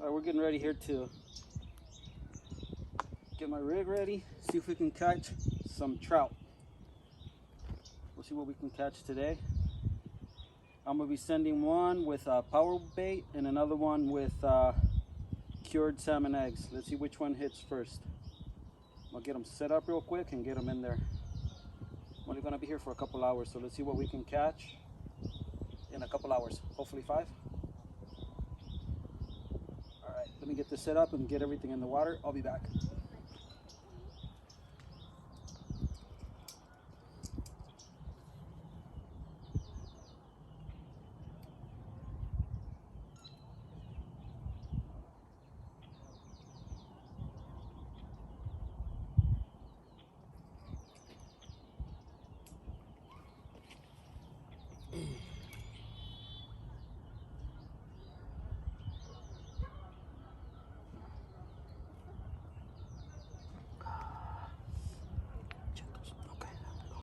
We're getting ready here to get my rig ready, see if we can catch some trout. We'll see what we can catch today. I'm gonna be sending one with power bait and another one with cured salmon eggs. Let's see which one hits first. I'll get them set up real quick and get them in there. I'm only gonna be here for a couple hours, so let's see what we can catch in a couple hours, hopefully 5. All right, let me get this set up and get everything in the water. I'll be back.